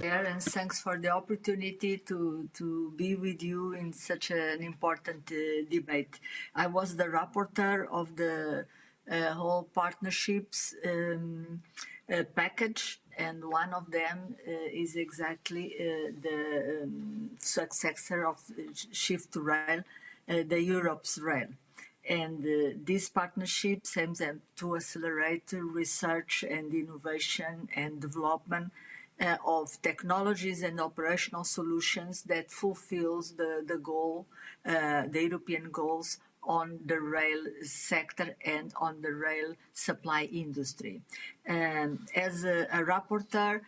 And thanks for the opportunity to be with you in such an important debate. I was the rapporteur of the whole partnerships package, and one of them is exactly the successor of Shift to Rail, the Europe's Rail. And these partnerships aim to accelerate research and innovation and development of technologies and operational solutions that fulfills the goal, the European goals on the rail sector and on the rail supply industry. As a rapporteur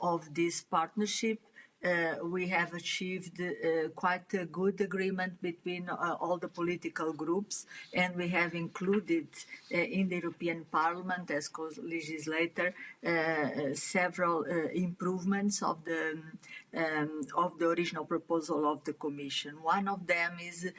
of this partnership, we have achieved quite a good agreement between all the political groups, and we have included in the European Parliament as co-legislator several improvements of the original proposal of the Commission. One of them is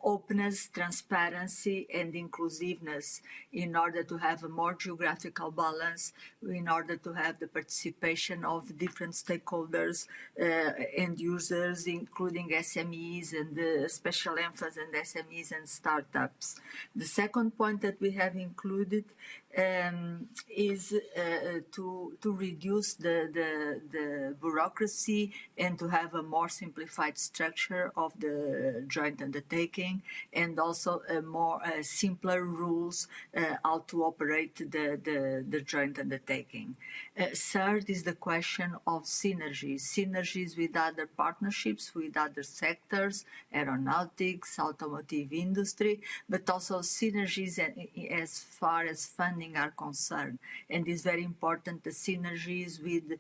openness, transparency, and inclusiveness in order to have a more geographical balance, in order to have the participation of different stakeholders, end users, including SMEs, and special emphasis on SMEs and startups. The second point that we have included is to reduce the bureaucracy and to have a more simplified structure of the joint undertaking, and also more simpler rules how to operate the joint undertaking. Third is the question of synergies with other partnerships, with other sectors, aeronautics, automotive industry, but also synergies as far as funding are concerned. And it's very important, the synergies with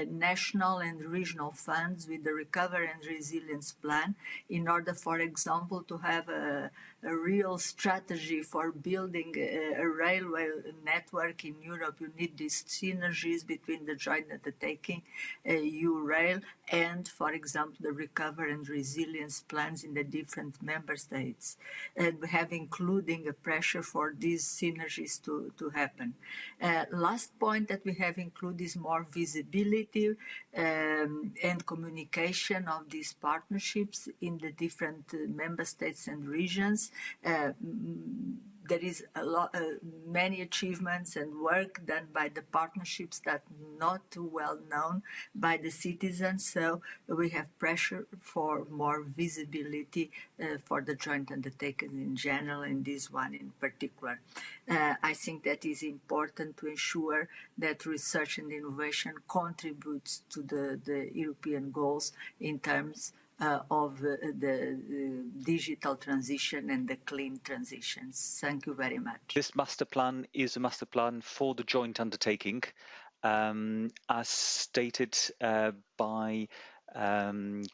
national and regional funds, with the Recovery and Resilience Plan, in order, for example, to have a real strategy for building a railway network in Europe. You need these synergies between the joint undertaking, EU-Rail, and, for example, the Recovery and Resilience plans in the different member states. And we have including a pressure for these synergies to happen. Last point that we have included is more visibility and communication of these partnerships in the different member states and regions. There is many achievements and work done by the partnerships that not too well known by the citizens, so we have pressure for more visibility for the joint undertakings in general, and this one in particular. I think that is important to ensure that research and innovation contributes to the European goals in terms of the digital transition and the clean transitions. Thank you very much. This master plan is a master plan for the joint undertaking. As stated by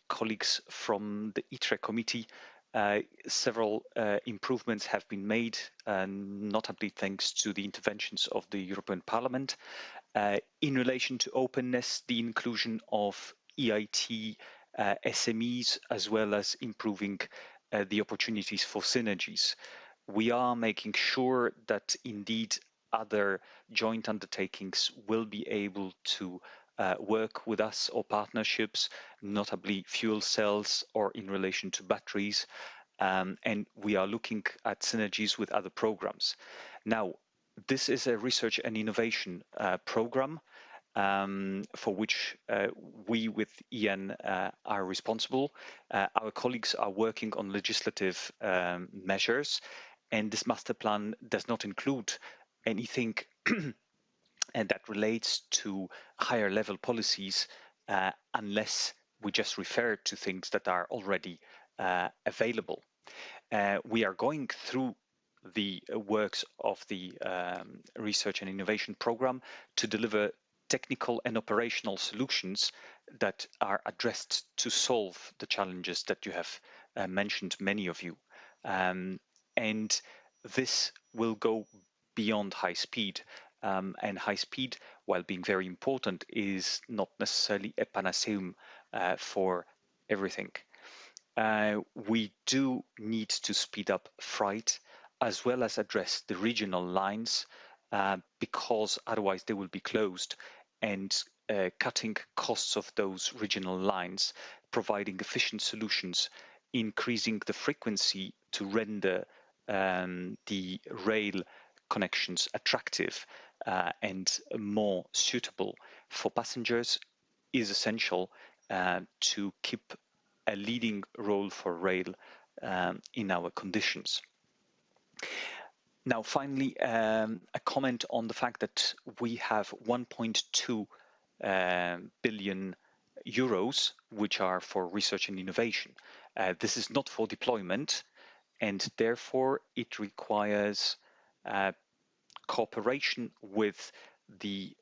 colleagues from the ITRE committee, several improvements have been made, notably thanks to the interventions of the European Parliament. In relation to openness, the inclusion of EIT SMEs, as well as improving the opportunities for synergies. We are making sure that indeed other joint undertakings will be able to work with us or partnerships, notably fuel cells or in relation to batteries. And we are looking at synergies with other programs. Now, this is a research and innovation program for which we with EN are responsible. Our colleagues are working on legislative measures, and this master plan does not include anything and that relates to higher level policies unless we just refer to things that are already available. We are going through the works of the research and innovation program to deliver technical and operational solutions that are addressed to solve the challenges that you have mentioned, many of you. And this will go beyond high speed. And high speed, while being very important, is not necessarily a panaceum for everything. We do need to speed up freight as well as address the regional lines because otherwise they will be closed and cutting costs of those regional lines, providing efficient solutions, increasing the frequency to render the rail connections attractive and more suitable for passengers is essential to keep a leading role for rail in our conditions. Now, finally, a comment on the fact that we have 1.2 billion euros, which are for research and innovation. This is not for deployment, and therefore it requires cooperation with the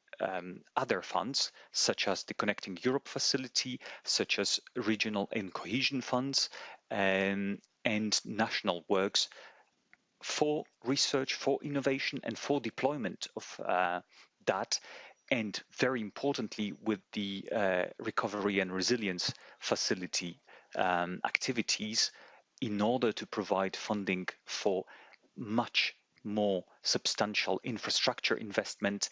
other funds, such as the Connecting Europe facility, such as regional and cohesion funds, and national works for research, for innovation, and for deployment of that. And very importantly, with the recovery and resilience facility activities, in order to provide funding for much more substantial infrastructure investment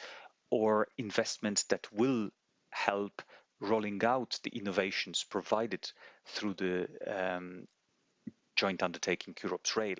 or investments that will help rolling out the innovations provided through the joint undertaking Europe's Rail.